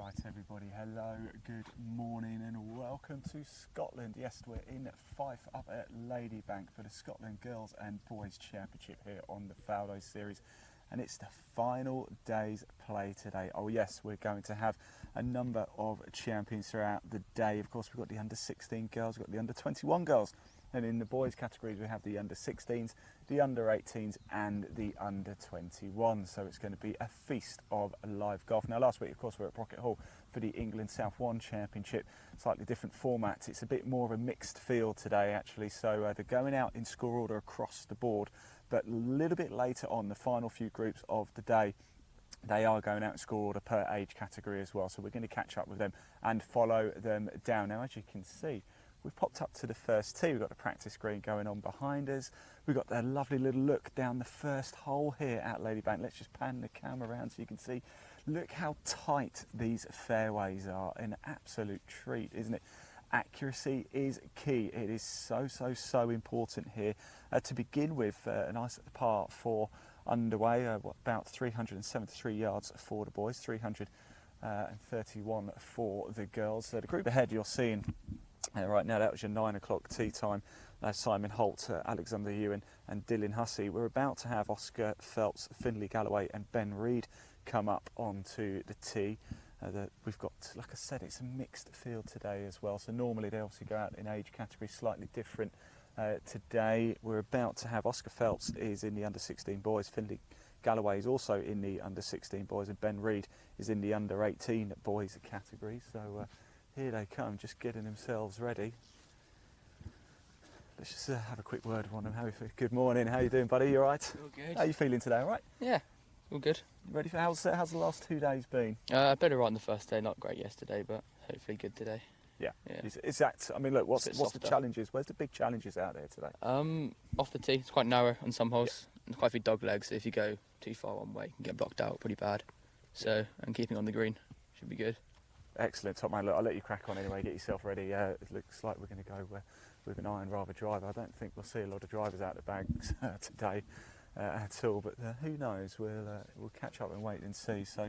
Right everybody, hello, good morning and welcome to Scotland. Yes, we're in Fife up at Ladybank for the Scotland Girls and Boys Championship here on the Faldo Series, and it's the final day's play today. Oh yes, we're going to have a number of champions throughout the day. Of course, we've got the under 16 girls, we've got the under 21 girls, and in the boys categories we have the under 16s, the under 18s and the under 21. So it's going to be a feast of live golf. Now last week of course we were at Brocket Hall for the England South 1 Championship, slightly different format. It's a bit more of a mixed field today actually, so they're going out in score order across the board, but a little bit later on, the final few groups of the day, they are going out in score order per age category as well, so we're going to catch up with them and follow them down. Now as you can see, we've popped up to the first tee. We've got the practice green going on behind us. We've got that lovely little look down the first hole here at Ladybank. Let's just pan the camera around so you can see. Look how tight these fairways are. An absolute treat, isn't it? Accuracy is key. It is so important here. To begin with, a nice par 4 underway, about 373 yards for the boys, 331 for the girls. So the group ahead you're seeing right now, that was your 9 o'clock tee time. Simon Holt, Alexander Ewan and Dylan Hussey. We're about to have Oscar Phelps, Finley Galloway and Ben Reed come up onto the tee. We've got, like I said, it's a mixed field today as well, so normally they obviously go out in age categories slightly different. Today we're about to have Oscar Phelps is in the under 16 boys, Finley Galloway is also in the under 16 boys and Ben Reed is in the under 18 boys category. So here they come, just getting themselves ready. Let's just have a quick word with one of them. Good morning, how you doing, buddy? You all right? All good. How are you feeling today, all right? Yeah, all good. You ready for, how's the last 2 days been? Better right on the first day, not great yesterday, but hopefully good today. Yeah. Yeah. Is that, I mean, look, what's the Softer. challenges? Where's the big challenges out there today? Off the tee, it's quite narrow on some holes, and quite a few dog legs, so if you go too far one way, you can get blocked out pretty bad. So, and keeping on the green should be good. Excellent, top man. Look, I'll let you crack on anyway, get yourself ready. It looks like we're going to go with an iron rather driver. I don't think we'll see a lot of drivers out the bags today at all, but who knows? We'll catch up and wait and see. So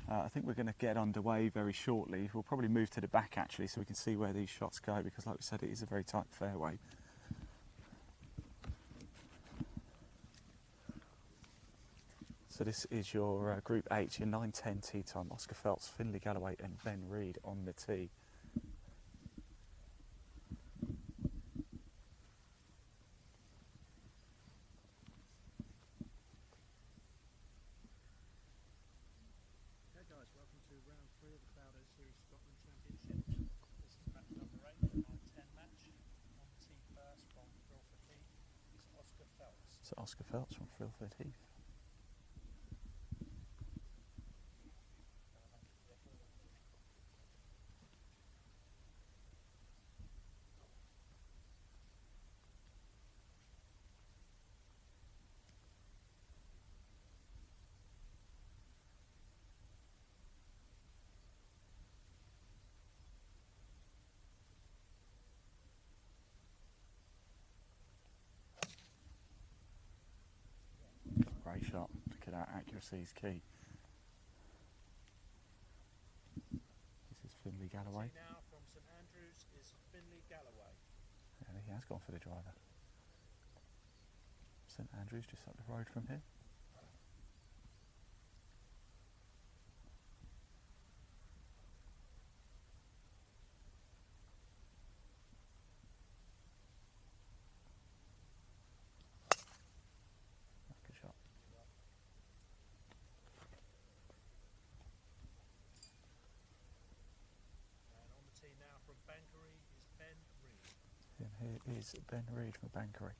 I think we're going to get underway very shortly. We'll probably move to the back actually so we can see where these shots go, because like we said, it is a very tight fairway. So this is your Group H, your 9-10 tee time. Oscar Phelps, Finley Galloway and Ben Reed on the tee. Okay guys, welcome to round 3 of the Faldo Series Scotland Championship. This is match number 8, the 9-10 match. On the tee first from Filford Heath is Oscar Phelps. So Oscar Phelps from Filford Heath. Great shot. Look at that, accuracy is key. This is Finley Galloway. Now from St Andrews is Finley Galloway. And he has gone for the driver. St Andrews just up the road from here. Good shot. And on the tee now from Bankery is Ben Reed. And here is Ben Reed from Bankery.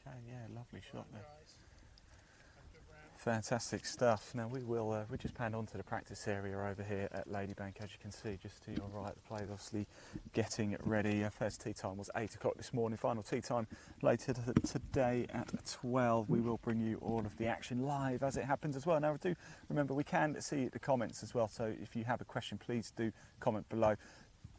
Okay, yeah, lovely shot there. Fantastic stuff. Now we just panned onto the practice area over here at Ladybank, as you can see, just to your right. The players obviously getting ready. First tee time was 8 o'clock this morning. Final tee time later today at 12. We will bring you all of the action live as it happens as well. Now do remember, we can see the comments as well, so if you have a question, please do comment below.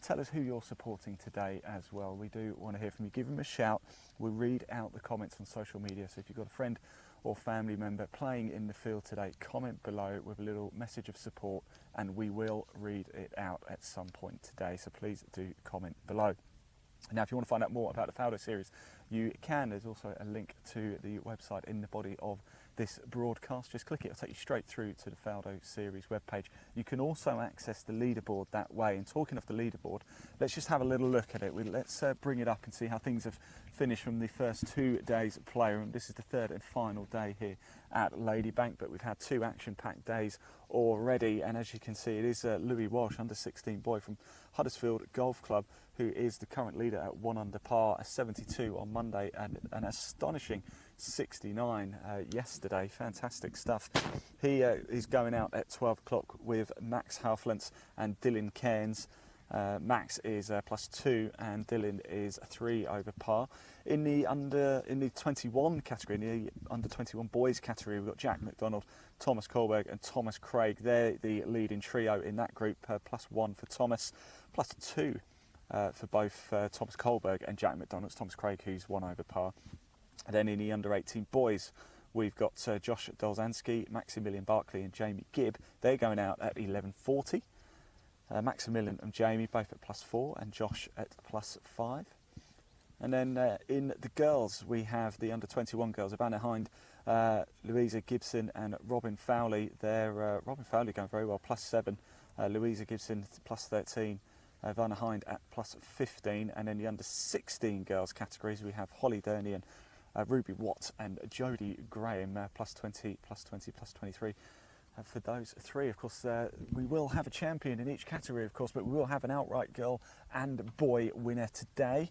Tell us who you're supporting today as well. We do want to hear from you. Give them a shout. We'll read out the comments on social media, so if you've got a friend or family member playing in the field today, comment below with a little message of support and we will read it out at some point today, so please do comment below. Now if you want to find out more about the Faldo Series, you can. There's also a link to the website in the body of this broadcast. Just click it, it'll take you straight through to the Faldo Series webpage. You can also access the leaderboard that way. And talking of the leaderboard, let's just have a little look at it. Let's bring it up and see how things have finished from the first 2 days of play. And this is the third and final day here at Ladybank, but we've had 2 action-packed days already. And as you can see, it is Louis Walsh, under 16 boy from Huddersfield Golf Club, who is the current leader at 1 under par, a 72 on Monday, and an astonishing 69 yesterday. Fantastic stuff. He is going out at 12 o'clock with Max Halflentz and Dylan Cairns. Max is +2 and Dylan is 3 over par. In the under 21 category, in the under 21 boys category, we've got Jack McDonald, Thomas Kohlberg and Thomas Craig. They're the leading trio in that group. +1 for Thomas, +2 for both Thomas Kohlberg and Jack McDonald. It's Thomas Craig who's 1 over par. And then in the under 18 boys, we've got Josh Dolzanski, Maximilian Barkley and Jamie Gibb. They're going out at 11.40. Maximilian and Jamie both at +4 and Josh at +5. And then in the girls, we have the under 21 girls of Anna Hind, Louisa Gibson and Robin Fowley. They're Robin Fowley going very well, +7. Louisa Gibson +13. Vanna Hind at +15. And in the under 16 girls categories, we have Holly Durney and Ruby Watt and Jodie Graham, +20, +20, +23. For those 3, of course, we will have a champion in each category, of course, but we will have an outright girl and boy winner today.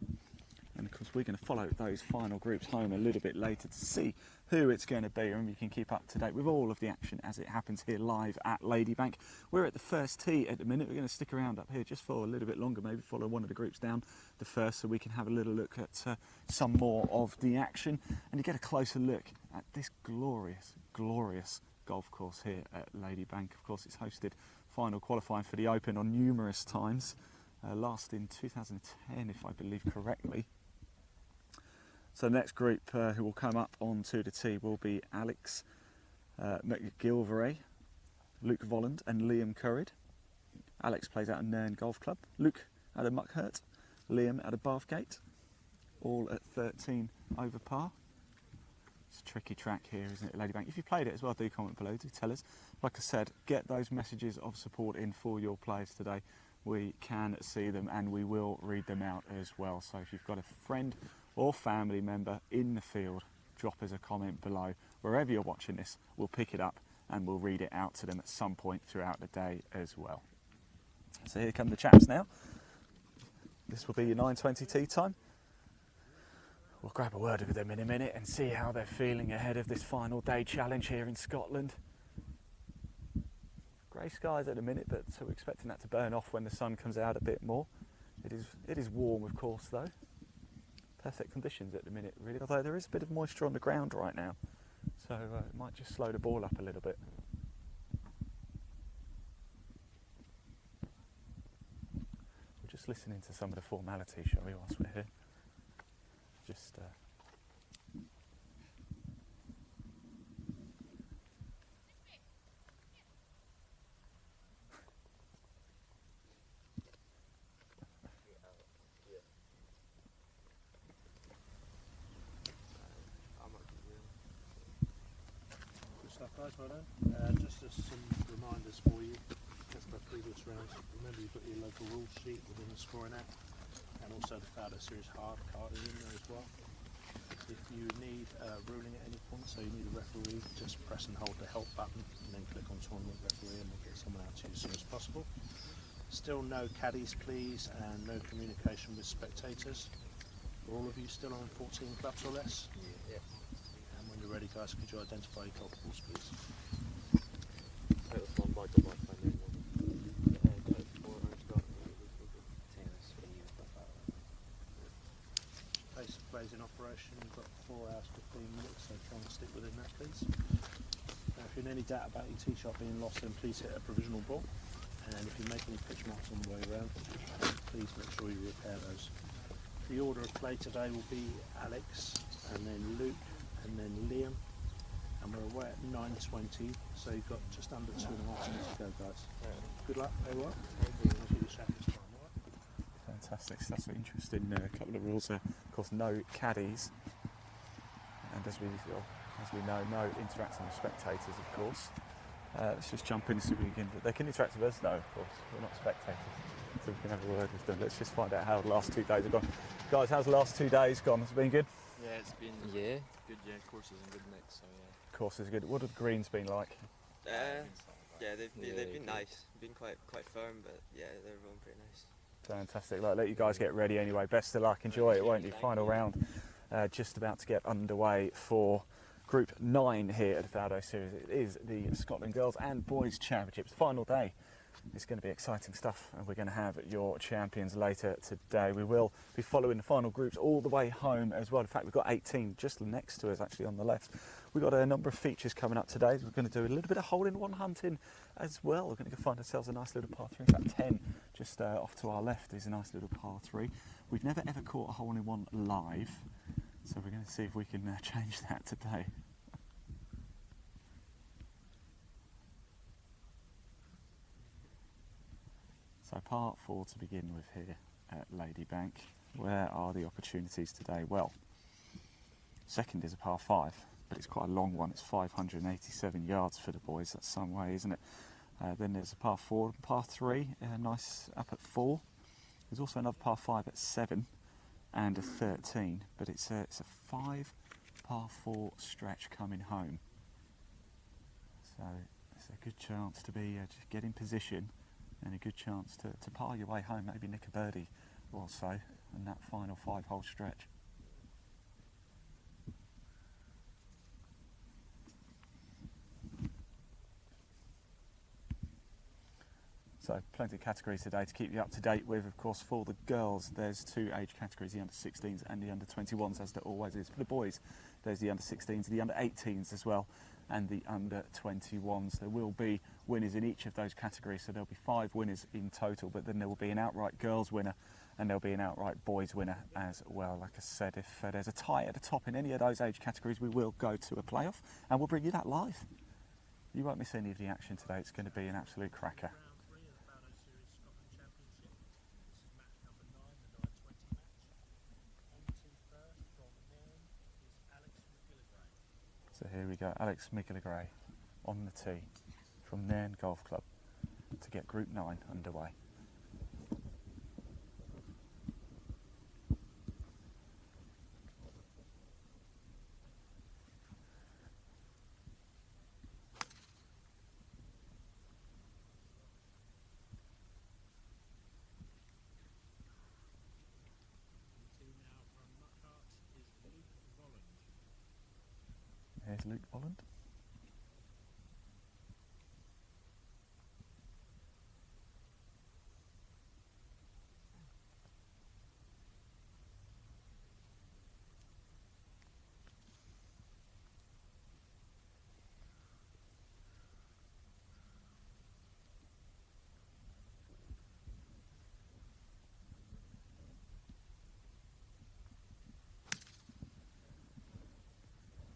And of course, we're going to follow those final groups home a little bit later to see who it's going to be, and you can keep up to date with all of the action as it happens here live at Ladybank. We're at the first tee at the minute. We're going to stick around up here just for a little bit longer, maybe follow one of the groups down the first, so we can have a little look at some more of the action and to get a closer look at this glorious, glorious golf course here at Ladybank. Of course, it's hosted final qualifying for the Open on numerous times, last in 2010 if I believe correctly. So the next group who will come up onto the tee will be Alex McGilvray, Luke Volland and Liam Currid. Alex plays out at Nairn Golf Club, Luke at a Muckhurt, Liam at a Bathgate, all at 13 over par. It's a tricky track here, isn't it, Ladybank? If you played it as well, do comment below, do tell us. Like I said, get those messages of support in for your players today. We can see them and we will read them out as well. So if you've got a friend or family member in the field, drop us a comment below. Wherever you're watching this, we'll pick it up and we'll read it out to them at some point throughout the day as well. So here come the chaps now. This will be your 9:20 tee time. We'll grab a word with them in a minute and see how they're feeling ahead of this final day challenge here in Scotland. Grey skies at the minute, but so we're expecting that to burn off when the sun comes out a bit more. It is warm, of course, though. Perfect conditions at the minute, really, although there is a bit of moisture on the ground right now, so it might just slow the ball up a little bit. We're just listening to some of the formalities, shall we, whilst we're here? Just Good stuff, guys, well done. Just as some reminders for you, just for previous rounds, remember you've got your local rules sheet within the scoring app, and also the Faldo Series hard card is in there as well. If you need ruling at any point, so you need a referee, just press and hold the help button and then click on tournament referee and we'll get someone out to you as soon as possible. Still no caddies please, and no communication with spectators. Are all of you still on 14 clubs or less? Yeah. And when you're ready, guys, could you identify your culpables, please? Pace of plays in operation, you've got 4 hours 15 minutes, so try and stick within that, please. Now, if you're in any doubt about your tee shot being lost, then please hit a provisional ball. And if you make any pitch marks on the way around, please make sure you repair those. The order of play today will be Alex, and then Luke, and then Liam. And we're away at 9:20, so you've got just under 2.5 minutes to go, guys. Good luck, very well. Fantastic stuff. So interesting. A couple of rules there. Of course, no caddies, and as we know, no interacting with spectators. Of course. Let's just jump in and see if we can. They can interact with us, though. Of course, we're not spectators, so we can have a word with them. Let's just find out how the last 2 days have gone. Guys, how's the last 2 days gone? Has it been good? Yeah, it's been Yeah. good. Yeah, courses and good mix. So yeah. Courses are good. What have the greens been like? Yeah, they've been nice. Been quite firm, but yeah, they're all pretty nice. Fantastic. Like, let you guys get ready anyway. Best of luck. Enjoy it, won't you? Final round. Just about to get underway for Group 9 here at the Faldo Series. It is the Scotland Girls and Boys Championships. Final day. It's going to be exciting stuff, and we're going to have your champions later today. We will be following the final groups all the way home as well. In fact, we've got 18 just next to us, actually, on the left. We've got a number of features coming up today. We're going to do a little bit of hole-in-one hunting as well. We're going to go find ourselves a nice little par 3. In fact, 10 just off to our left is a nice little par 3. We've never ever caught a hole-in-one live, so we're going to see if we can change that today. So part 4 to begin with here at Ladybank. Where are the opportunities today? Well, second is a par 5, but it's quite a long one. It's 587 yards for the boys. That's some way, isn't it? Then there's a par 4, par 3, nice up at 4. There's also another par 5 at 7 and a 13, but it's a 5 par 4 stretch coming home. So it's a good chance to be just get in position, and a good chance to par your way home, maybe nick a birdie or so in that final 5-hole stretch. So plenty of categories today to keep you up to date with. Of course, for the girls, there's 2 age categories, the under-16s and the under-21s, as there always is. For the boys, there's the under-16s, the under-18s as well, and the under-21s. There will be winners in each of those categories, so there'll be 5 winners in total, but then there will be an outright girls winner and there'll be an outright boys winner as well. Like I said, if there's a tie at the top in any of those age categories, we will go to a playoff and we'll bring you that live. You won't miss any of the action today. It's going to be an absolute cracker. So here we go, Alex McGilligray on the tee from Nairn Golf Club to get Group 9 underway. Here's Luke Volland.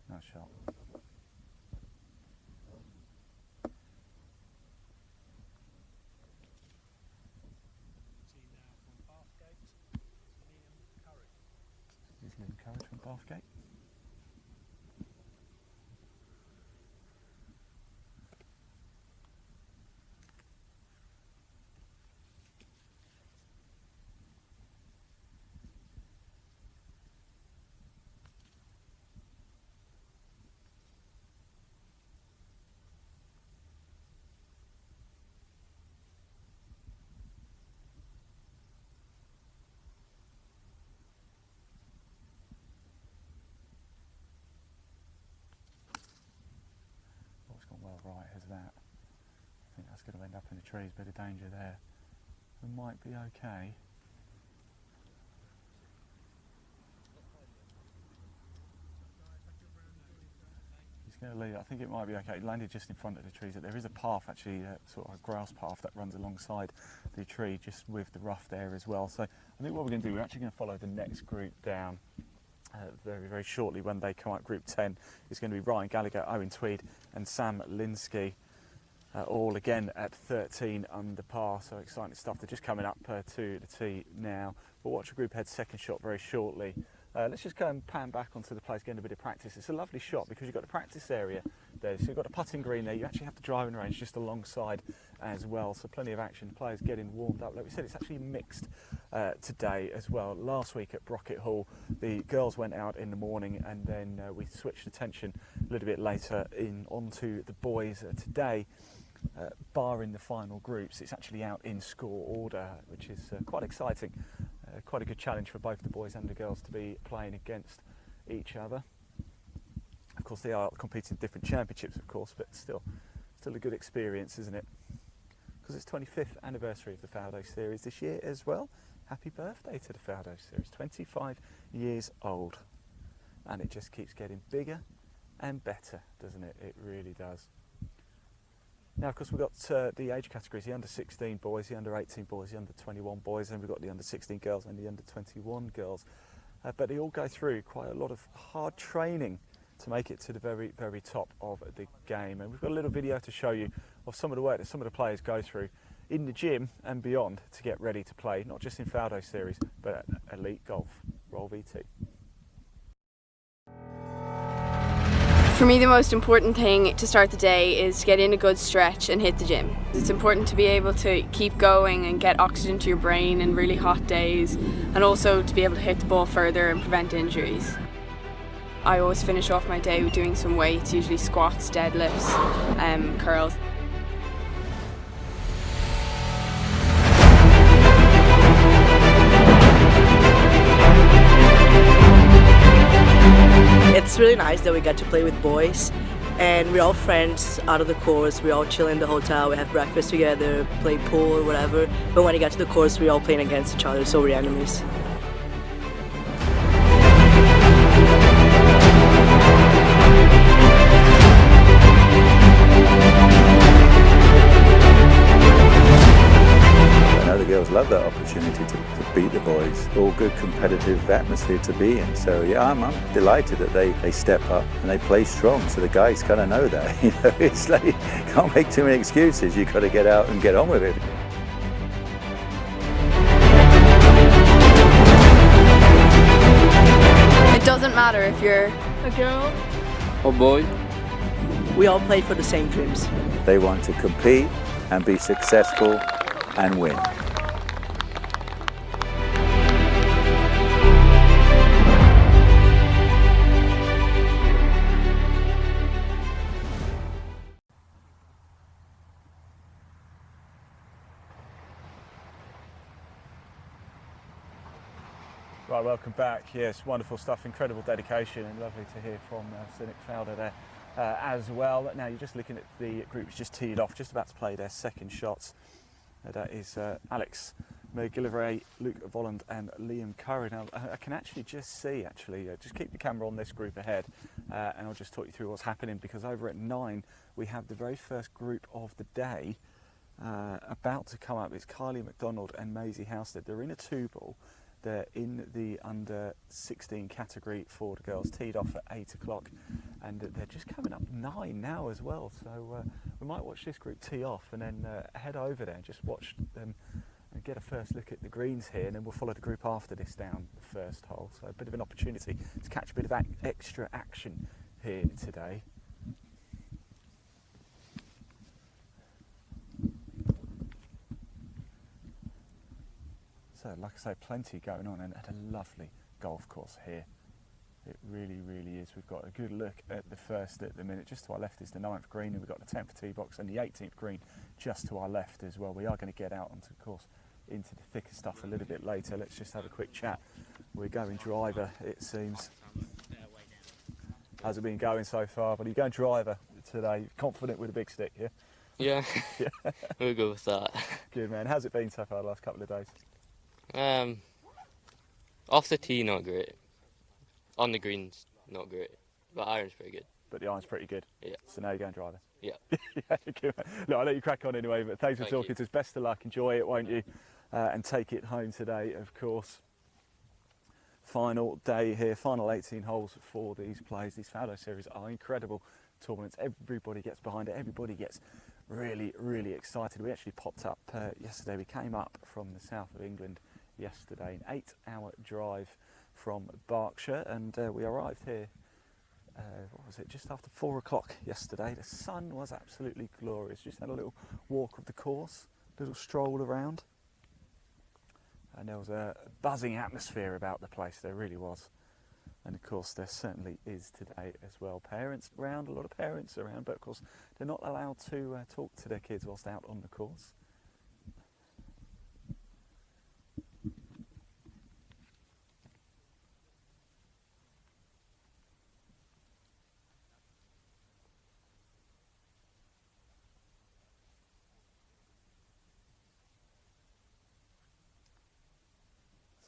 Nice shot. Here's Liam Courage from Bathgate. going to end up in the trees, bit of danger there. We might be okay. He's going to lead. I think it might be okay. He landed just in front of the trees. There is a path, actually, sort of a grass path that runs alongside the tree, just with the rough there as well. So I think what we're going to do, we're actually going to follow the next group down very, very shortly when they come out. Group 10 is going to be Ryan Gallagher, Owen Tweed and Sam Linsky, all again at 13 under par. So exciting stuff. They're just coming up to the tee now. We'll watch a group head second shot very shortly. Let's just go and pan back onto the place, getting a bit of practice. It's a lovely shot because you've got the practice area there. So you've got a putting green there. You actually have the driving range just alongside as well. So plenty of action. Players getting warmed up. Like we said, it's actually mixed today as well. Last week at Brocket Hall, the girls went out in the morning, and then we switched attention a little bit later in onto the boys today. Barring the final groups, it's actually out in score order, which is quite exciting. Quite a good challenge for both the boys and the girls to be playing against each other. Of course, they are competing in different championships, of course, but still a good experience, isn't it? Because it's 25th anniversary of the Faldo Series this year as well. Happy birthday to the Faldo Series, 25 years old. And it just keeps getting bigger and better, doesn't it? It really does. Now, of course, we've got the age categories, the under 16 boys, the under 18 boys, the under 21 boys, and we've got the under 16 girls and the under 21 girls. But they all go through quite a lot of hard training to make it to the very, very top of the game. And we've got a little video to show you of some of the work that some of the players go through in the gym and beyond to get ready to play, not just in Faldo Series, but at Elite Golf. Roll VT. For me, the most important thing to start the day is to get in a good stretch and hit the gym. It's important to be able to keep going and get oxygen to your brain in really hot days, and also to be able to hit the ball further and prevent injuries. I always finish off my day with doing some weights, usually squats, deadlifts, curls. It's really nice that we get to play with boys, and we're all friends out of the course. We all chill in the hotel, we have breakfast together, play pool or whatever, but when you get to the course we're all playing against each other, so we're enemies. The girls love that opportunity to beat the boys. All good competitive atmosphere to be in. So yeah, I'm delighted that they step up and they play strong. So the guys kind of know that. You know, it's like, can't make too many excuses. You've got to get out and get on with it. It doesn't matter if you're a girl or boy. We all play for the same dreams. They want to compete and be successful and win. Right, welcome back. Yes, wonderful stuff, incredible dedication, and lovely to hear from Cynic Faldo there as well. Now you're just looking at the group that's just teed off, just about to play their second shots. That is Alex McGillivray, Luke Volland and Liam Curry. Now I can actually just see, just keep the camera on this group ahead and I'll just talk you through what's happening, because over at 9 we have the very first group of the day about to come up. It's Kylie McDonald and Maisie Housestead. They're in a 2-ball. They're in the under 16 category for the girls, teed off at 8 o'clock, and they're just coming up 9 now as well. So we might watch this group tee off and then head over there and just watch them and get a first look at the greens here, and then we'll follow the group after this down the first hole. So a bit of an opportunity to catch a bit of extra action here today. So, like I say, plenty going on, and at a lovely golf course here. It really, really is. We've got a good look at the first at the minute. Just to our left is the 9th green, and we've got the 10th tee box and the 18th green just to our left as well. We are going to get out onto the course into the thicker stuff a little bit later. Let's just have a quick chat. We're going driver, it seems. How's it been going so far? But are you going driver today? Confident with a big stick here? Yeah, Yeah. we'll go with that. Good man. How's it been so far the last couple of days? Off the tee, not great. On the greens, not great. But iron's pretty good. But the iron's pretty good. Yeah. So now you're going driving. Yeah. Yeah, good man. Look, I'll let you crack on anyway, but thanks for Thank talking you. to us. Best of luck. Enjoy it, won't you? And take it home today, of course. Final day here, final 18 holes for these plays. These Faldo Series are incredible tournaments. Everybody gets behind it. Everybody gets really, really excited. We actually popped up yesterday. We came up from the south of England yesterday, an 8-hour drive from Berkshire, and we arrived here, what was it, just after 4 o'clock yesterday. The sun was absolutely glorious. Just had a little walk of the course, a little stroll around. And there was a buzzing atmosphere about the place, there really was. And of course there certainly is today as well. Parents around, a lot of parents around, but of course they're not allowed to talk to their kids whilst out on the course.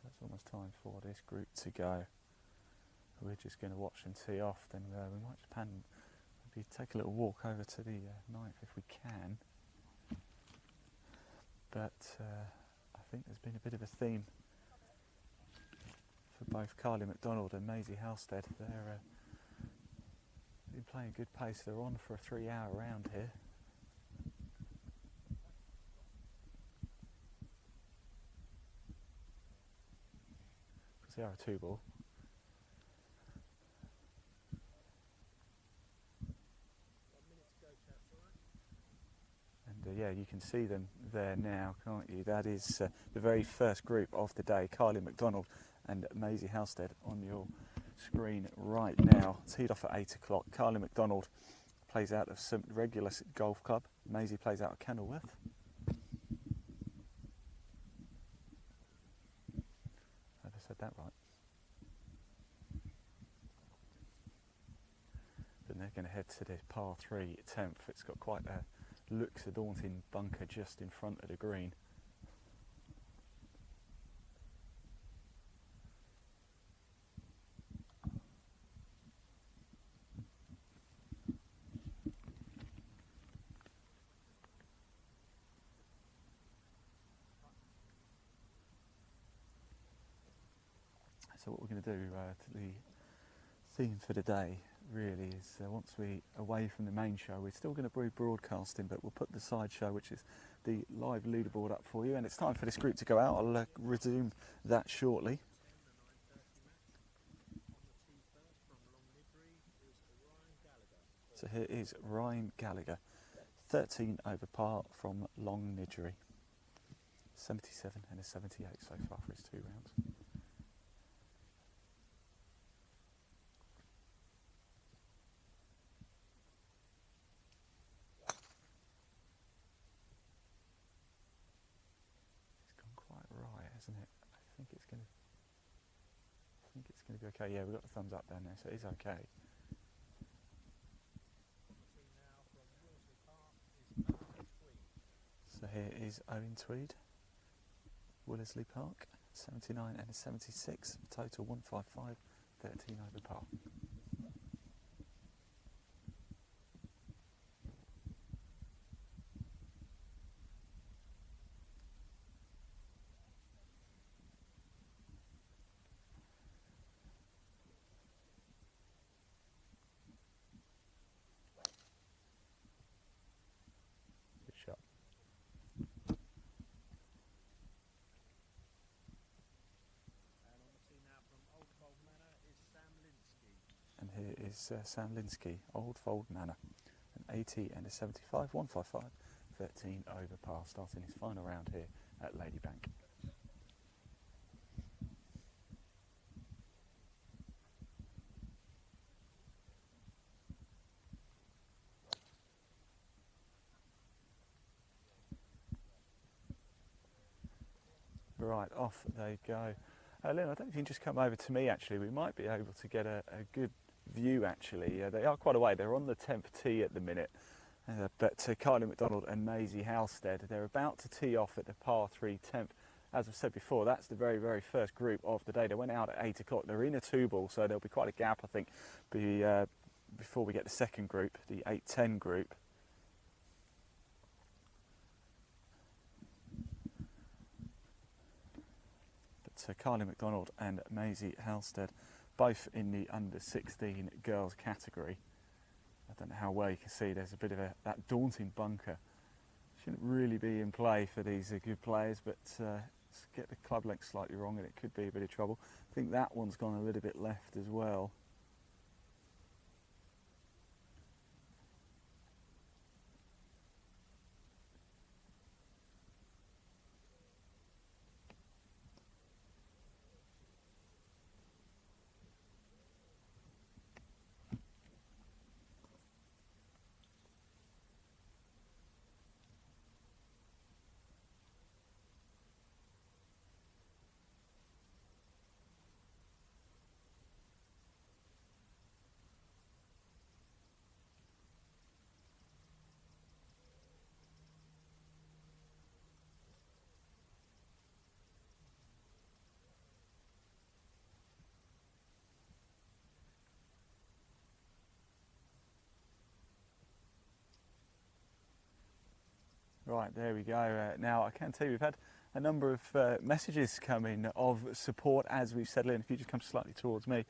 So it's almost time for this group to go. We're just going to watch them tee off, then we might just maybe take a little walk over to the ninth if we can. But I think there's been a bit of a theme for both Carly McDonald and Maisie Halstead. They're been playing good pace. They're on for a 3-hour round here. Because they are a 2-ball. And yeah, you can see them there now, can't you? That is the very first group of the day. Carly McDonald and Maisie Halstead on your screen right now. Teed off at 8 o'clock. Carly McDonald plays out of St Regulus Golf Club. Maisie plays out of Kenilworth. Have I said that right? Then they're going to head to the par 3 10th. It's got quite a looks a daunting bunker just in front of the green. So what we're going to do, the theme for the day really is once we away from the main show, we're still going to be broadcasting, but we'll put the side show, which is the live leaderboard, up for you, and it's time for this group to go out. I'll resume that shortly. So here is Ryan Gallagher, 13 over par from Long Nidgery, 77 and a 78 so far for his 2 rounds. Isn't it? I think it's going to be okay. Yeah, we've got the thumbs up down there, so it is okay. So here is Owen Tweed, Willersley Park, 79 and a 76, total 155, 13 over par. Here is Sam Linsky, Old Fold Manor, an 80 and a 75, 155, 13 over par, starting his final round here at Ladybank. Right, off they go. Lynn, I don't know if you can just come over to me actually. We might be able to get a good view actually. They are quite away. They're on the 10th tee at the minute. But Kylie McDonald and Maisie Halstead, they're about to tee off at the par 3 10th. As I've said before, that's the very, very first group of the day. They went out at 8 o'clock. They're in a 2-ball, so there'll be quite a gap, I think, before we get the second group, the 8-10 group. But Kylie McDonald and Maisie Halstead, both in the under 16 girls category. I don't know how well you can see, there's a bit of that daunting bunker. Shouldn't really be in play for these good players, but let's get the club length slightly wrong and it could be a bit of trouble. I think that one's gone a little bit left as well. Right, there we go. Now I can tell you we've had a number of messages come in of support as we've settled in. If you just come slightly towards me,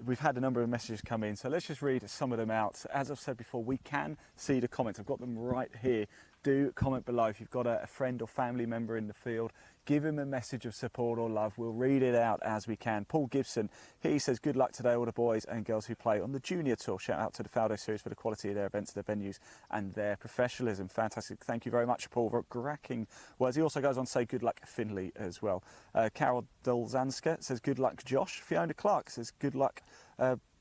we've had a number of messages come in, so let's just read some of them out. As I've said before, we can see the comments. I've got them right here. Do comment below if you've got a friend or family member in the field. Give him a message of support or love. We'll read it out as we can. Paul Gibson, he says, good luck today, all the boys and girls who play on the junior tour. Shout out to the Faldo Series for the quality of their events, their venues and their professionalism. Fantastic. Thank you very much, Paul, for cracking words. He also goes on to say good luck, Finley, as well. Carol Dolzanska says, good luck, Josh. Fiona Clark says, good luck,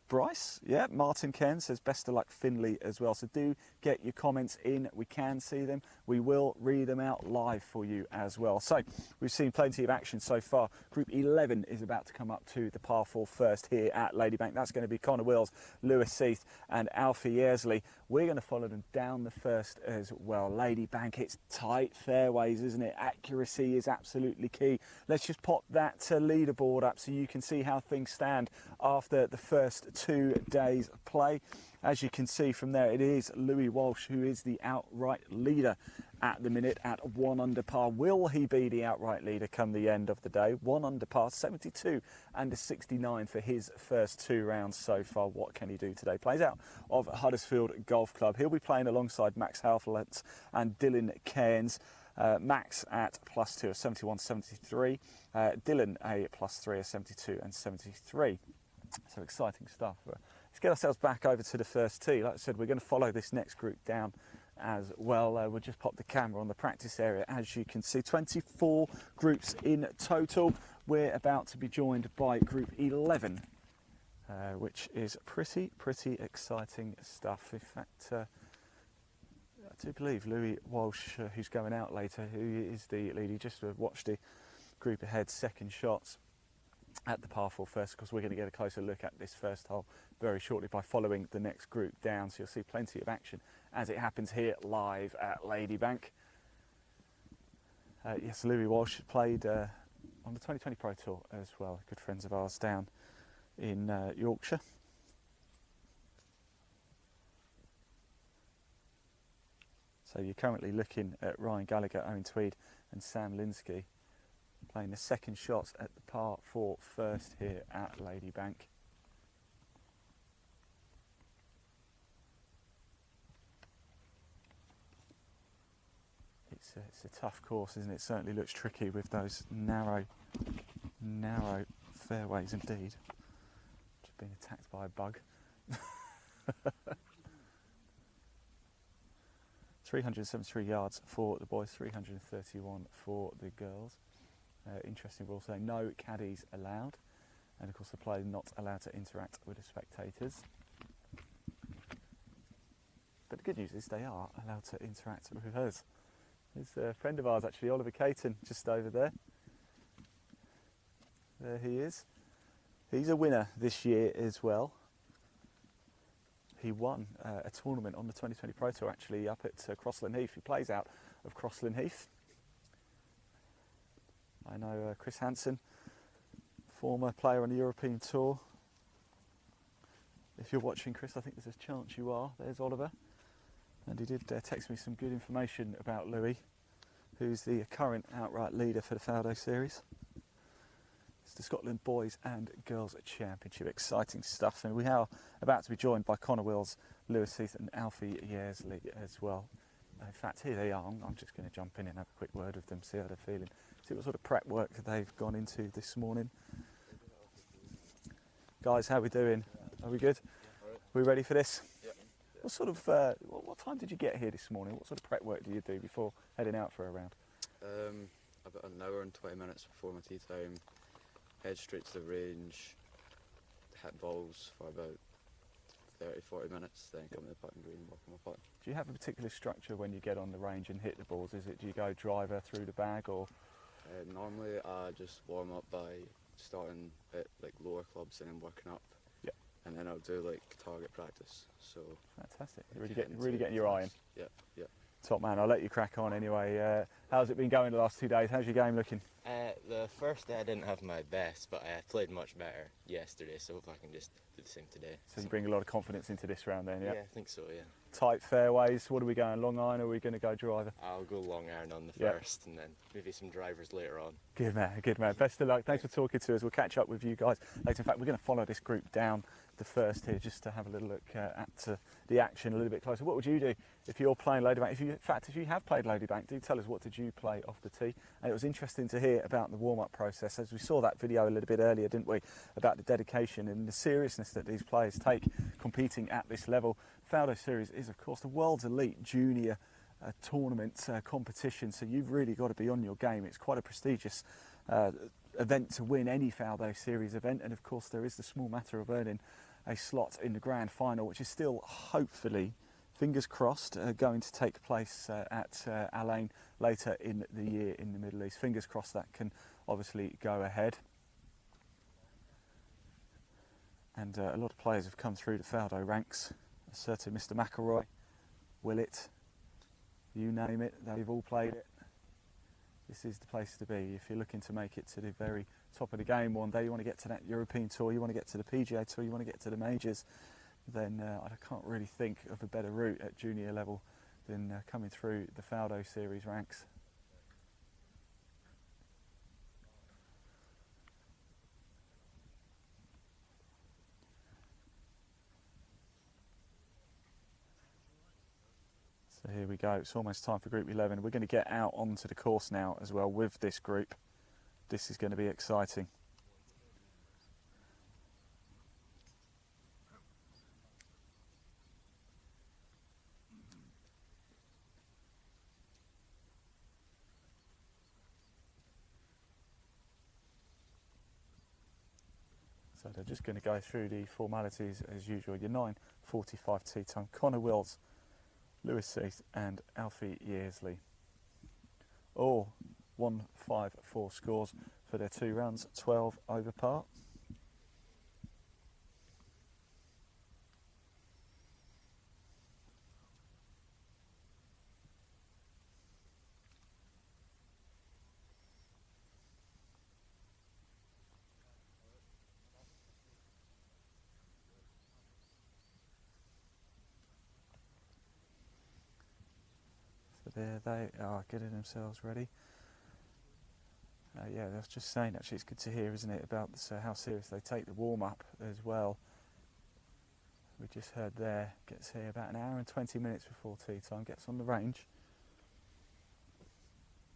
Bryce. Yeah, Martin Ken says best of luck, Finley, as well. So do get your comments in. We can see them. We will read them out live for you as well. So we've seen plenty of action so far. Group 11 is about to come up to the par 4 first here at Ladybank. That's going to be Connor Wills, Lewis Seath and Alfie Yearsley. We're going to follow them down the first as well. Ladybank, it's tight fairways, isn't it? Accuracy is absolutely key. Let's just pop that leaderboard up so you can see how things stand after the first 2 days of play. As you can see from there, it is Louis Walsh who is the outright leader at the minute at 1 under par. Will he be the outright leader come the end of the day? 1 under par, 72 and a 69 for his first 2 rounds so far. What can he do today? Plays out of Huddersfield Golf Club. He'll be playing alongside Max Halflett and Dylan Cairns. Max at +2 of 71-73. Dylan a +3 of 72 and 73. So exciting stuff. Let's get ourselves back over to the first tee. Like I said, we're going to follow this next group down as well. We'll just pop the camera on the practice area. As you can see, 24 groups in total. We're about to be joined by group 11, which is pretty exciting stuff. In fact, I do believe Louis Walsh, who's going out later, who is the lead, he just watched the group ahead second shots at the par 4 first. Of course, we're going to get a closer look at this first hole very shortly by following the next group down, so you'll see plenty of action as it happens here live at Ladybank. Yes, Louis Walsh played on the 2020 Pro Tour as well, good friends of ours down in Yorkshire. So you're currently looking at Ryan Gallagher, Owen Tweed and Sam Linsky playing the second shots at the par 4 first here at Ladybank. It's a tough course, isn't it? It certainly looks tricky with those narrow fairways indeed. Just being attacked by a bug. 373 yards for the boys, 331 for the girls. Interesting, we're also no caddies allowed, and of course the players not allowed to interact with the spectators. But the good news is they are allowed to interact with us. There's a friend of ours actually, Oliver Caton, just over there. There he is. He's a winner this year as well. he won a tournament on the 2020 Pro Tour actually up at Crossland Heath. He plays out of Crossland Heath. I know Chris Hansen, former player on the European Tour. If you're watching, Chris, I think there's a chance you are. There's Oliver. And he did text me some good information about Louis, who's the current outright leader for the Faldo Series. It's the Scotland Boys and Girls Championship. Exciting stuff. And we are about to be joined by Connor Wills, Lewis Heath and Alfie Yearsley as well. In fact, here they are. I'm just going to jump in and have a quick word with them, see how they're feeling, see what sort of prep work they've gone into this morning. Guys, how are we doing? Are we good? Are we ready for this? Yep. What sort of, what time did you get here this morning? What sort of prep work do you do before heading out for a round? About an hour and 20 minutes before my tee time. Head straight to the range, hit balls for about 30-40 minutes, then come to the putting green and walk on my putt. Do you have a particular structure when you get on the range and hit the balls? Is it, do you go driver through the bag, or? Normally I just warm up by starting at like lower clubs and then working up. Yep. And then I'll do like target practice. So fantastic. You're really getting your eye in. Yeah, yeah. Top man, I'll let you crack on anyway. How's it been going the last 2 days? How's your game looking? The first day I didn't have my best, but I played much better yesterday, so hopefully I can just do the same today. So you bring a lot of confidence into this round then, yeah? Yeah, I think so, yeah. Tight fairways, what are we going, long iron or are we going to go driver? I'll go long iron on the Yep. first and then maybe some drivers later on. Good man, good man. Best of luck. Thanks for talking to us. We'll catch up with you guys later. In fact, we're going to follow this group down the first here just to have a little look at the action a little bit closer. What would you do if you're playing Ladybank? In fact, if you have played Ladybank, do tell us what did you play off the tee. And it was interesting to hear about the warm-up process, as we saw that video a little bit earlier, didn't we, about the dedication and the seriousness that these players take competing at this level. Faldo Series is, of course, the world's elite junior tournament competition, so you've really got to be on your game. It's quite a prestigious event to win any Faldo Series event, and of course there is the small matter of earning a slot in the grand final, which is still hopefully, fingers crossed, going to take place at Al Ain later in the year in the Middle East. Fingers crossed that can obviously go ahead. And a lot of players have come through the Faldo ranks. Certainly Mr. McElroy, Willett, you name it, they've all played it. This is the place to be if you're looking to make it to the very top of the game one day. You want to get to that European Tour, you want to get to the PGA Tour, you want to get to the majors, then I can't really think of a better route at junior level than coming through the Faldo Series ranks. So here we go, it's almost time for Group 11. We're going to get out onto the course now as well with this group. This is going to be exciting. So they're just going to go through the formalities as usual. Your 9:45 tee time. Connor Wills, Lewis Heath and Alfie Yearsley. All 1-5-4 scores for their 2 rounds, 12 over par. There they are, getting themselves ready. Yeah, I was just saying, actually, it's good to hear, isn't it, about how serious they take the warm-up as well. We just heard there, gets here about an hour and 20 minutes before tee time, gets on the range.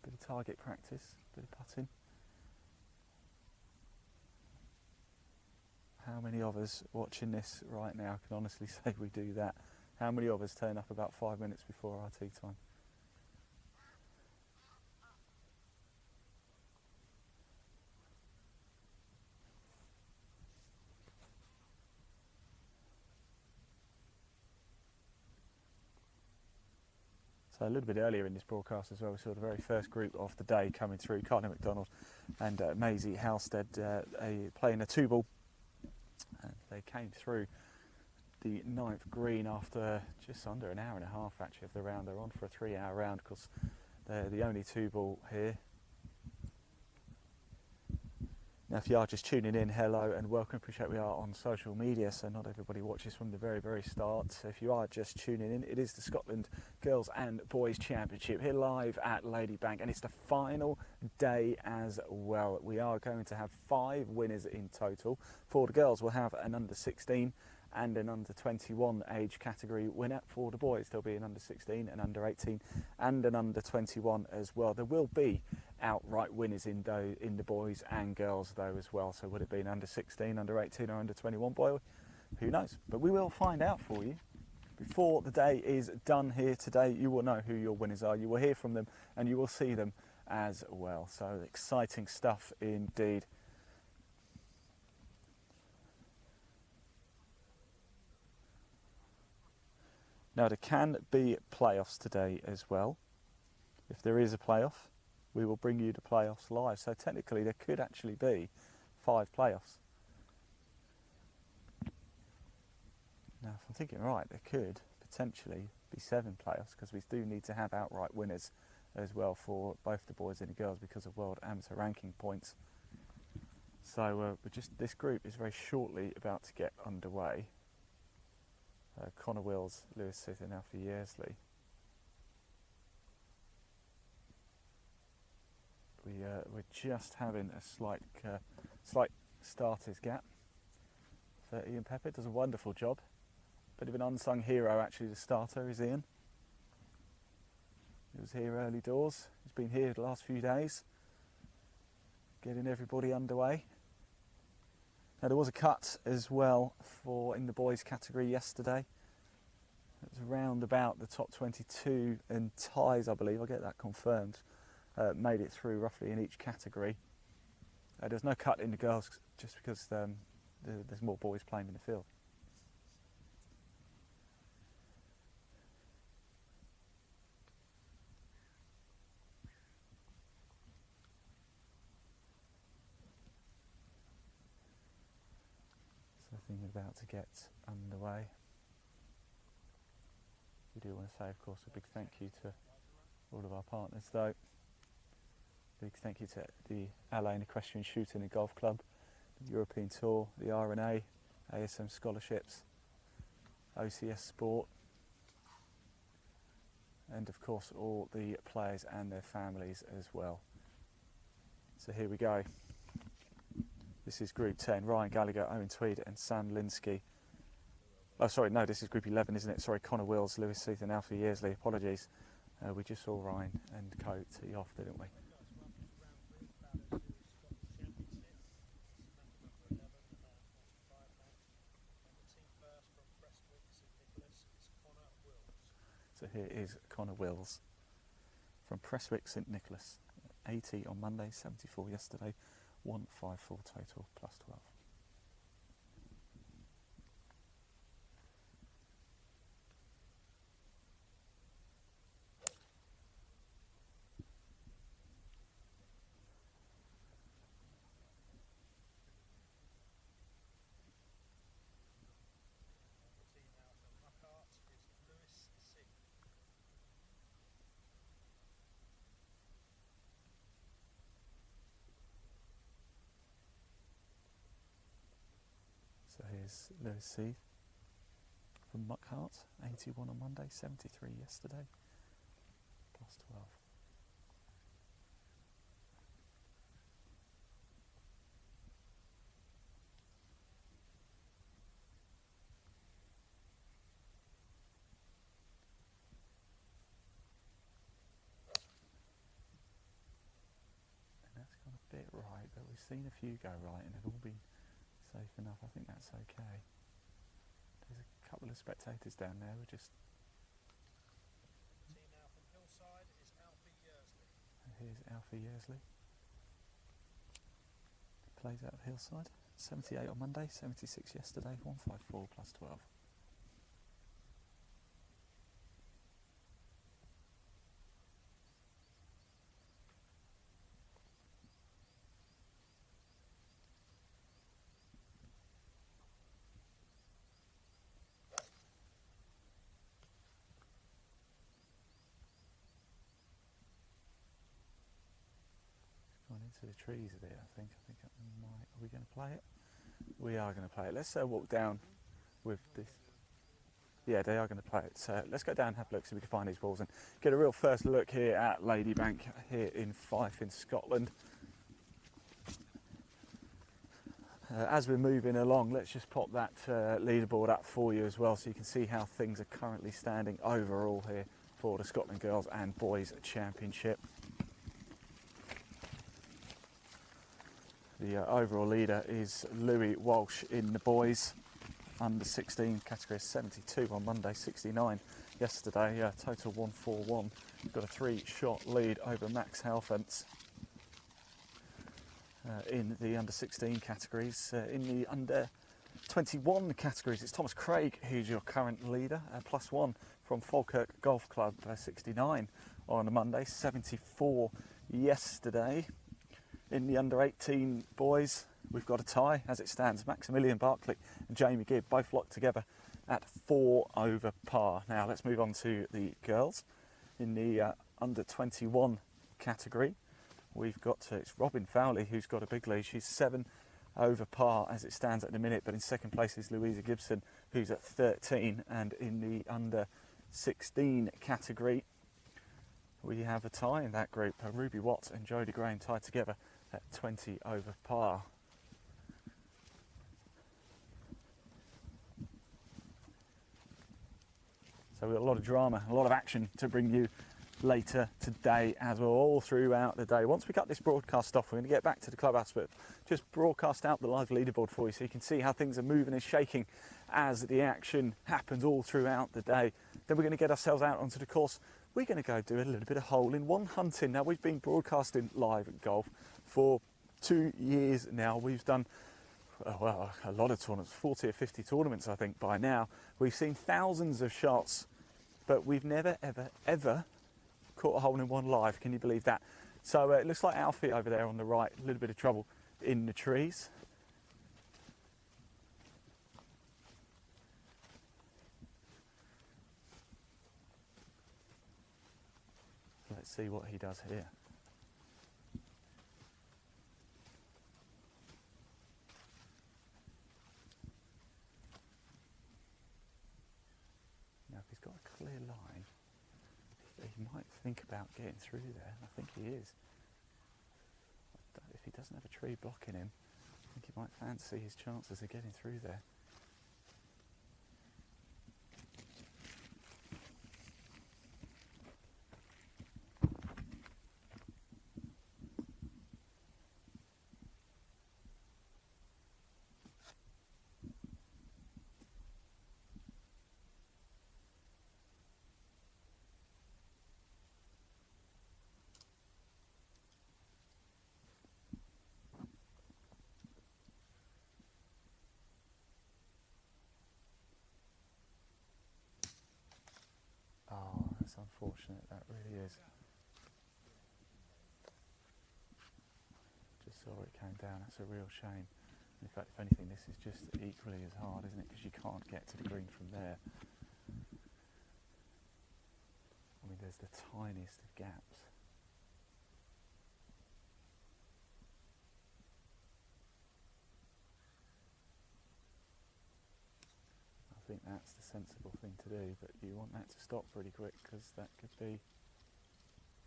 Bit of target practice, bit of putting. How many of us watching this right now can honestly say we do that? How many of us turn up about 5 minutes before our tee time? So a little bit earlier in this broadcast as well, we saw the very first group of the day coming through. Carly McDonald and Maisie Halstead playing a 2-ball. And they came through the 9th green after just under an hour and a half actually of the round. They're on for a 3-hour round because they're the only 2-ball here. Now, if you are just tuning in, hello and welcome. Appreciate we are on social media, so not everybody watches from the very, very start. So if you are just tuning in, it is the Scotland Girls and Boys Championship here live at Ladybank, and it's the final day as well. We are going to have 5 winners in total. For the girls, we'll have an under-16 and an under-21 age category winner. For the boys, there'll be an under-16, an under-18 and an under-21 as well. There will be outright winners in the boys and girls though as well. So would it be an under-16, under-18 or under-21 boy? Who knows? But we will find out for you. Before the day is done here today, you will know who your winners are. You will hear from them and you will see them as well. So exciting stuff indeed. Now, there can be playoffs today as well. If there is a playoff, we will bring you the playoffs live. So technically, there could actually be 5 playoffs. Now, if I'm thinking right, there could potentially be 7 playoffs because we do need to have outright winners as well for both the boys and the girls because of World Amateur ranking points. So this group is very shortly about to get underway. Connor Wills, Lewis Smith and Alfie Yearsley. We're just having a slight starters gap. So Ian Pepper does a wonderful job. Bit of an unsung hero actually, the starter is Ian. He was here early doors. He's been here the last few days, getting everybody underway. Now, there was a cut as well in the boys category yesterday. It was around about the top 22 and ties, I believe. I'll get that confirmed. Made it through roughly in each category. There's no cut in the girls just because there's more boys playing in the field. Thing about to get underway. We do want to say, of course, a big thank you to all of our partners though. Big thank you to the LA and Equestrian Shooting and Golf Club, the European Tour, the RNA, ASM Scholarships, OCS Sport, and of course all the players and their families as well. So here we go. This is Group 10, Ryan Gallagher, Owen Tweed and Sam Linsky. Oh, sorry, no, this is Group 11, isn't it? Sorry, Connor Wills, Lewis Seath and Alfie Yearsley. Apologies. We just saw Ryan and Co tee off, didn't we? So here is Connor Wills from Prestwick St Nicholas. 80 on Monday, 74 yesterday. 154 total plus 12. So here's Lewis Seath from Muckhart, 81 on Monday, 73 yesterday, plus 12. And that's gone a bit right, but we've seen a few go right and they've all been safe enough. I think that's okay. There's a couple of spectators down there. We're just. Team now from Hillside is Alfie Yearsley. And here's Alfie Yearsley. Plays out of Hillside. 78 on Monday, 76 yesterday, 154 plus 12. into the trees a bit, I think. Are we going to play it? We are going to play it. Let's walk down with this. Yeah, they are going to play it. So let's go down and have a look so we can find these balls and get a real first look here at Ladybank here in Fife in Scotland. As we're moving along, let's just pop that leaderboard up for you as well so you can see how things are currently standing overall here for the Scotland Girls and Boys Championship. The overall leader is Louis Walsh in the boys. Under 16 category 72 on Monday, 69 yesterday, total 141. Got a 3-shot lead over Max Halfence. In the under 16 categories. In the under 21 categories, it's Thomas Craig who's your current leader, +1 from Falkirk Golf Club, 69 on a Monday, 74 yesterday. In the under 18 boys, we've got a tie as it stands. Maximilian Barclay and Jamie Gibb both locked together at 4 over par. Now let's move on to the girls. In the under 21 category, we've got it's Robin Fowley who's got a big lead. She's 7 over par as it stands at the minute, but in second place is Louisa Gibson who's at 13. And in the under 16 category, we have a tie in that group. Ruby Watts and Jodie Graham tied together at 20 over par. So we've got a lot of drama, a lot of action to bring you later today as well, all throughout the day. Once we cut this broadcast off, we're going to get back to the clubhouse, but just broadcast out the live leaderboard for you so you can see how things are moving and shaking as the action happens all throughout the day. Then we're going to get ourselves out onto the course. We're going to go do a little bit of hole-in-one hunting. Now, we've been broadcasting live at golf for 2 years now. We've done well, a lot of tournaments, 40 or 50 tournaments I think by now. We've seen thousands of shots, but we've never ever caught a hole-in-one live. Can you believe that? So it looks like Alfie over there on the right, a little bit of trouble in the trees. Let's see what he does here. Now, if he's got a clear line, he might think about getting through there. I think he is. If he doesn't have a tree blocking him, I think he might fancy his chances of getting through there. Unfortunate, that really is. Just saw it came down. That's a real shame. In fact, if anything, this is just equally as hard, isn't it? Because you can't get to the green from there. I mean, there's the tiniest of gaps. I think that's the sensible thing to do, but you want that to stop pretty quick because that could be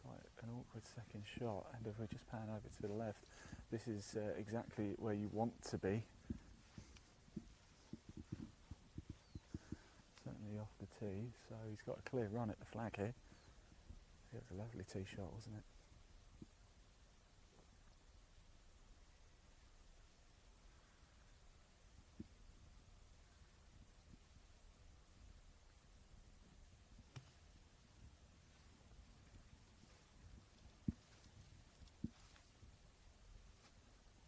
quite an awkward second shot. And if we just pan over to the left, this is exactly where you want to be. Certainly off the tee, so he's got a clear run at the flag here. It was a lovely tee shot, wasn't it?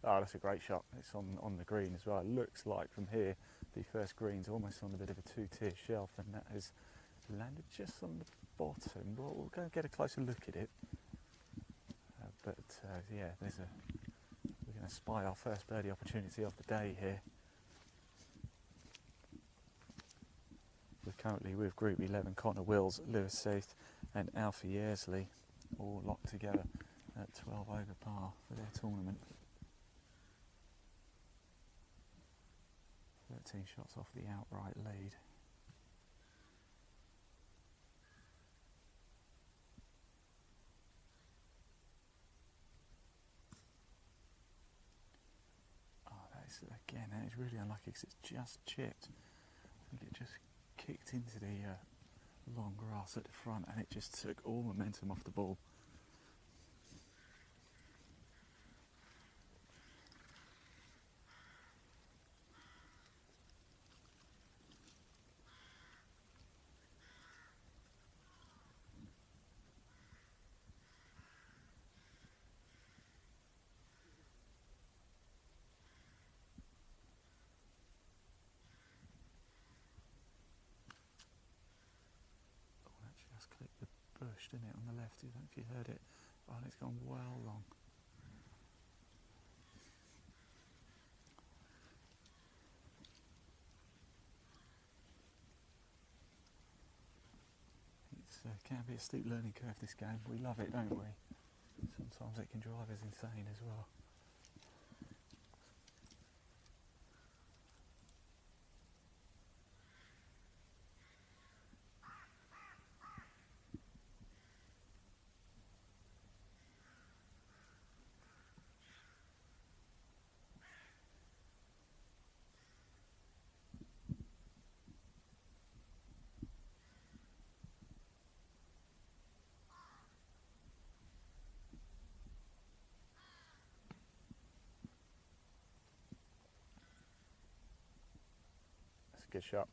Oh, that's a great shot. It's on the green as well. It looks like from here the first green's almost on a bit of a two-tier shelf, and that has landed just on the bottom. We'll go and get a closer look at it. Yeah, we're going to spy our first birdie opportunity of the day here. We're currently with Group 11, Connor Wills, Lewis Seath and Alfie Yearsley all locked together at 12 over par for their tournament. 13 shots off the outright lead. Again, that is really unlucky because it's just chipped. I think it just kicked into the long grass at the front and it just took all momentum off the ball. Clipped the bush, didn't it, on the left? I don't know if you heard it. Oh, and it's gone well long. It can be a steep learning curve, this game. We love it, don't we? Sometimes it can drive us insane as well. Good shot.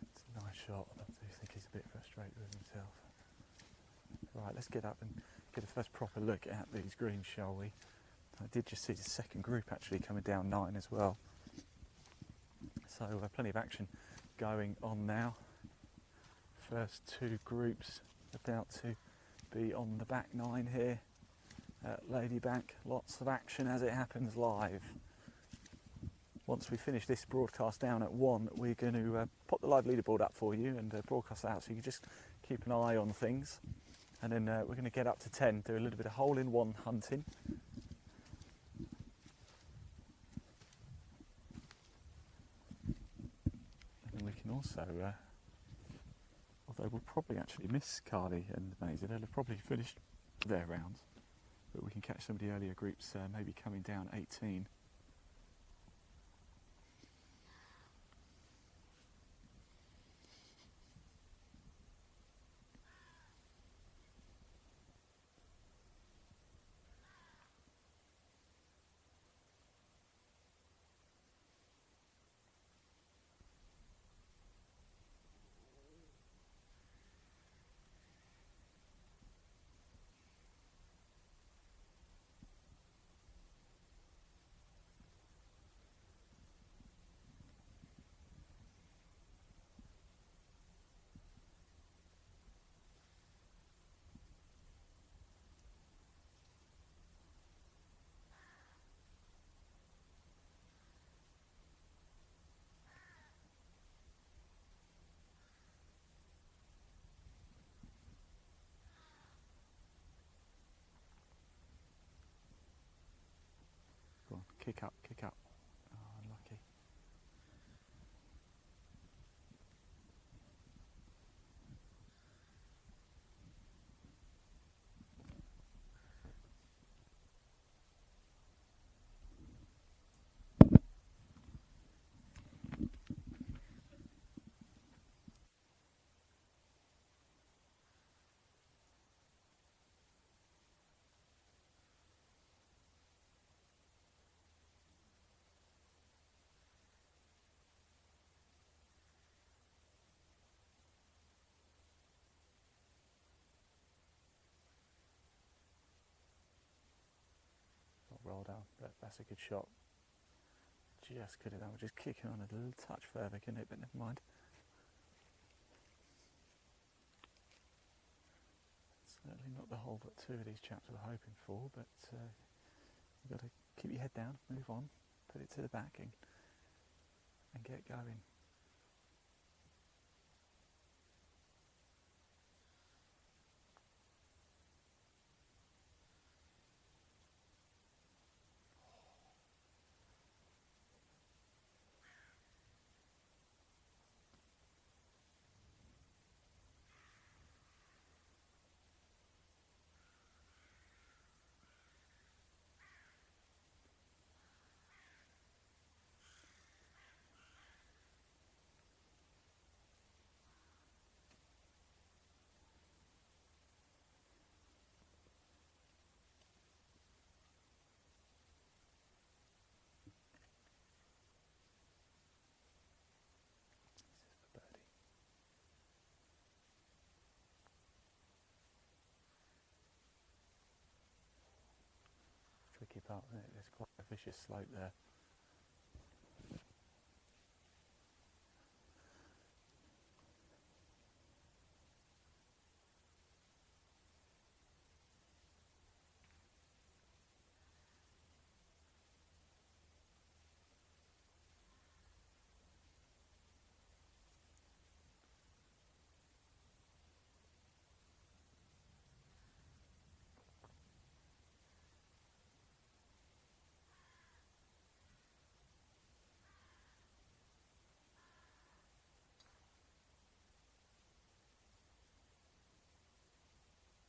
It's a nice shot. I do think he's a bit frustrated with himself. Right, let's get up and get a first proper look at these greens, shall we? I did just see the second group actually coming down 9 as well. So plenty of action going on now. First 2 groups about to be on the back 9 here. Ladybank, lots of action as it happens live. Once we finish this broadcast down at 1, we're going to pop the live leaderboard up for you and broadcast that out so you can just keep an eye on things. And then we're going to get up to 10, do a little bit of hole-in-one hunting. And then we can also, although we'll probably actually miss Carly and Maisie, they'll have probably finished their rounds. But we can catch some of the earlier groups maybe coming down 18. Go on, kick up, kick up. Oh, unlucky. Roll down, but that's a good shot. Just could have done, just kicking on a little touch further, couldn't it? But never mind. Certainly not the hole that 2 of these chaps were hoping for, but you've got to keep your head down, move on, put it to the back and get going. up, isn't it? There's quite a vicious slope there.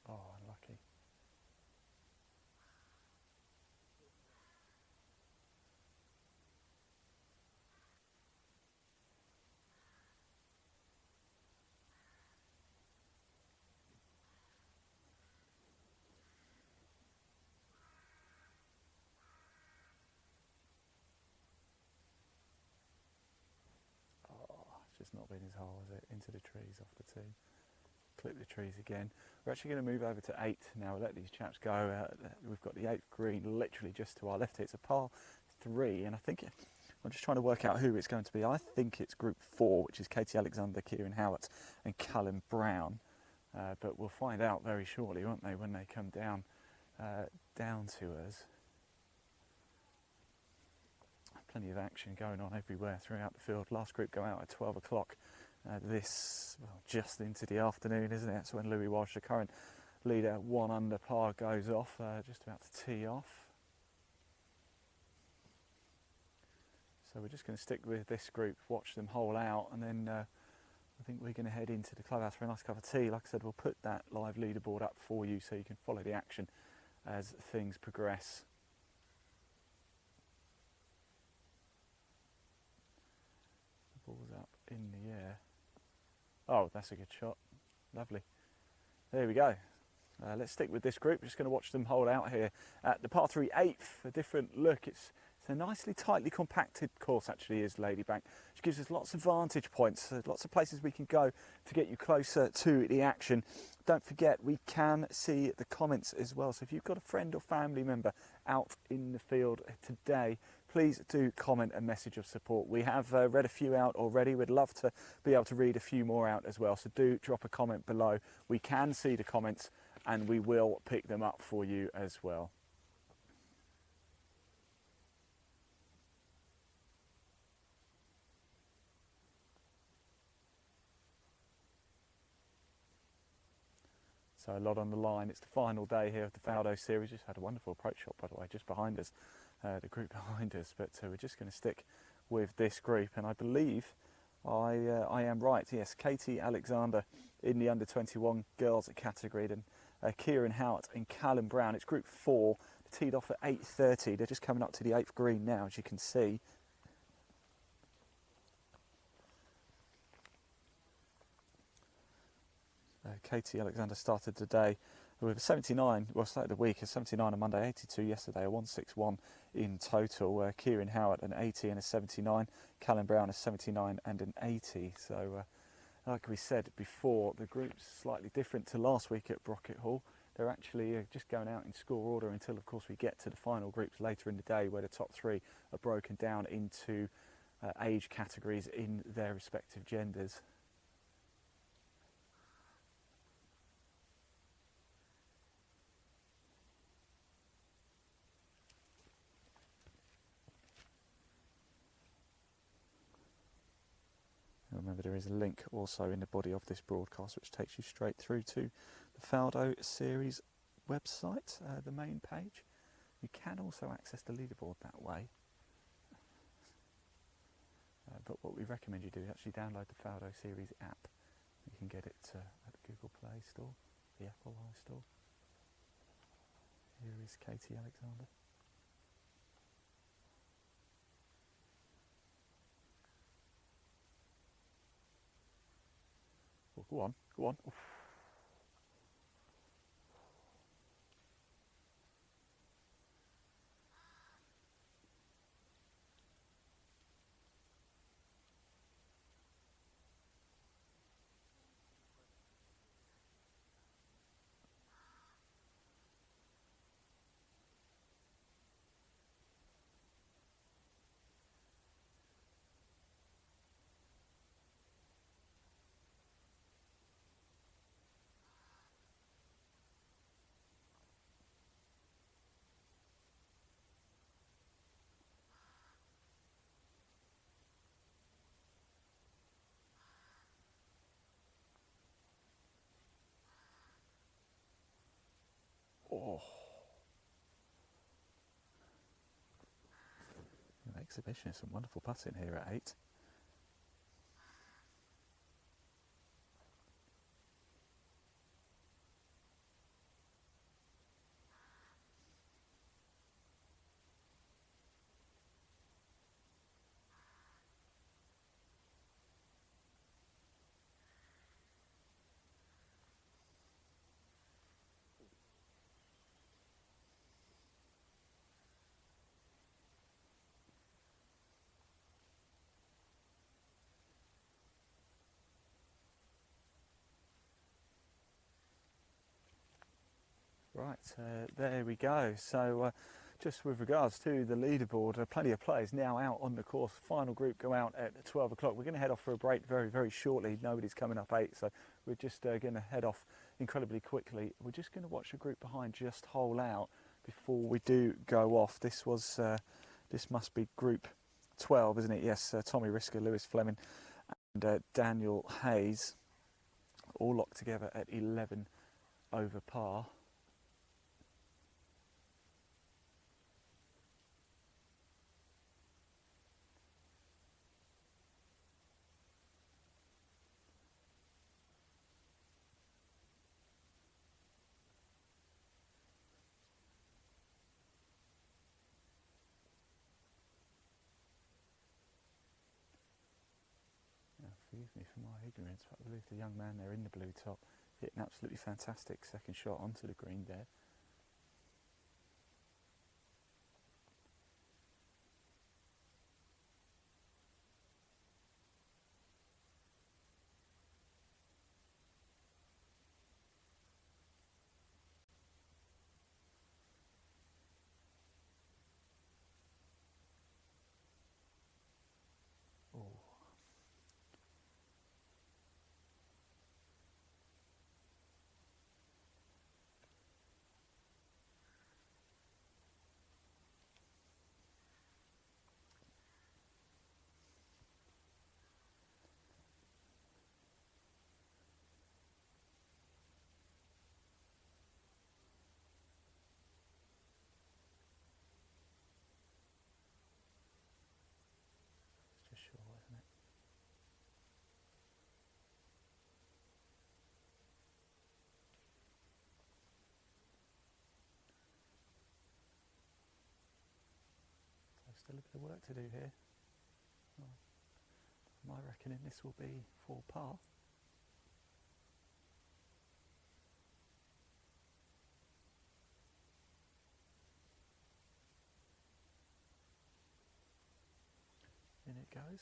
Oh, unlucky. It's just not been his hole, is it? Into the trees, off the tee. Clip the trees again. We're actually going to move over to 8 now. We'll let these chaps go. We've got the 8th green literally just to our left here. It's a par 3, and I think I'm just trying to work out who it's going to be. I think it's group 4, which is Katie Alexander, Kieran Howard and Callum Brown. But we'll find out very shortly, won't they, when they come down to us. Plenty of action going on everywhere throughout the field. Last group go out at 12 o'clock. Just into the afternoon, isn't it? That's when Louis Walsh, the current leader, 1 under par, goes off, just about to tee off. So we're just going to stick with this group, watch them hole out, and then I think we're going to head into the clubhouse for a nice cup of tea. Like I said, we'll put that live leaderboard up for you so you can follow the action as things progress. The ball's up in the air. Oh, that's a good shot. Lovely. There we go. Let's stick with this group. Just going to watch them hold out here at the par 3 8th. A different look. It's a nicely, tightly compacted course, actually, is Ladybank, which gives us lots of vantage points, lots of places we can go to get you closer to the action. Don't forget, we can see the comments as well. So if you've got a friend or family member out in the field today, please do comment a message of support. We have read a few out already. We'd love to be able to read a few more out as well. So do drop a comment below. We can see the comments and we will pick them up for you as well. So a lot on the line. It's the final day here of the Faldo Series. Just had a wonderful approach shot, by the way, just behind us, the group behind us. But we're just going to stick with this group, and I believe I am right. Yes, Katie Alexander in the under-21 girls category, and Kieran Howard and Callum Brown. It's group 4. They're teed off at 8:30. They're just coming up to the 8th green now, as you can see. Katie Alexander started today with a 79, well, started the week, a 79 on Monday, 82 yesterday, a 161 in total. Kieran Howard an 80 and a 79, Callum Brown a 79 and an 80. So, like we said before, the group's slightly different to last week at Brocket Hall. They're actually just going out in score order until, of course, we get to the final groups later in the day, where the top 3 are broken down into age categories in their respective genders. Remember, there is a link also in the body of this broadcast which takes you straight through to the Faldo Series website, the main page. You can also access the leaderboard that way. But what we recommend you do is actually download the Faldo Series app. You can get it at the Google Play Store, the Apple iStore. Here is Katie Alexander. Oh, go on, go on. Oof. Oh. An exhibition of some wonderful putting here at 8. Right, there we go. So just with regards to the leaderboard, plenty of players now out on the course. Final group go out at 12 o'clock. We're going to head off for a break very, very shortly. Nobody's coming up 8, so we're just going to head off incredibly quickly. We're just going to watch a group behind just hole out before we do go off. This must be group 12, isn't it? Yes, Tommy Risker, Lewis Fleming and Daniel Hayes all locked together at 11 over par. Forgive me for my ignorance, but I believe the young man there in the blue top hit an absolutely fantastic second shot onto the green there. It's just short, isn't it? So still a bit of work to do here. Well, my reckoning this will be 4 par. In it goes.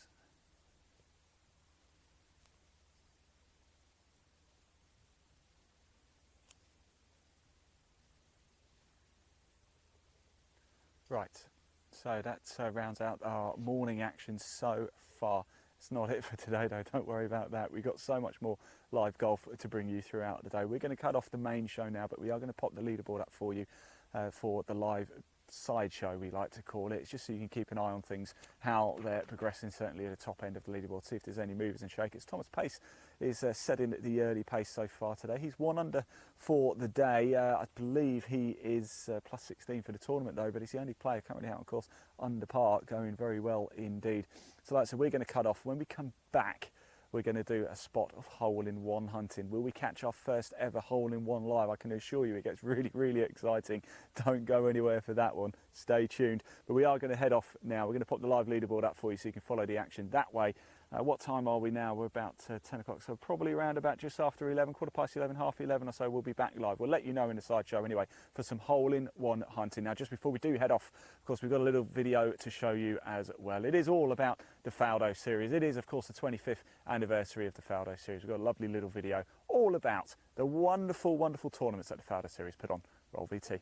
Right, so that rounds out our morning action so far. It's not it for today though, don't worry about that. We've got so much more live golf to bring you throughout the day. We're going to cut off the main show now, but we are going to pop the leaderboard up for you for the live sideshow, we like to call it. It's just so you can keep an eye on things, how they're progressing, certainly at the top end of the leaderboard, see if there's any movers and shakers. Thomas Pace is setting the early pace so far today. He's 1 under for the day. I believe he is plus 16 for the tournament though, but he's the only player currently out on course under par, going very well indeed. So like I said, we're going to cut off. When we come back, we're going to do a spot of hole-in-one hunting. Will we catch our first ever hole-in-one live? I can assure you it gets really, really exciting. Don't go anywhere for that one. Stay tuned. But we are going to head off now. We're going to pop the live leaderboard up for you so you can follow the action that way. What time are we now? We're about 10 o'clock, so probably around about just after 11, quarter past 11, half 11 or so, we'll be back live. We'll let you know in the sideshow anyway for some hole-in-one hunting. Now, just before we do head off, of course, we've got a little video to show you as well. It is all about the Faldo Series. It is, of course, the 25th anniversary of the Faldo Series. We've got a lovely little video all about the wonderful, wonderful tournaments that the Faldo Series put on. Roll VT.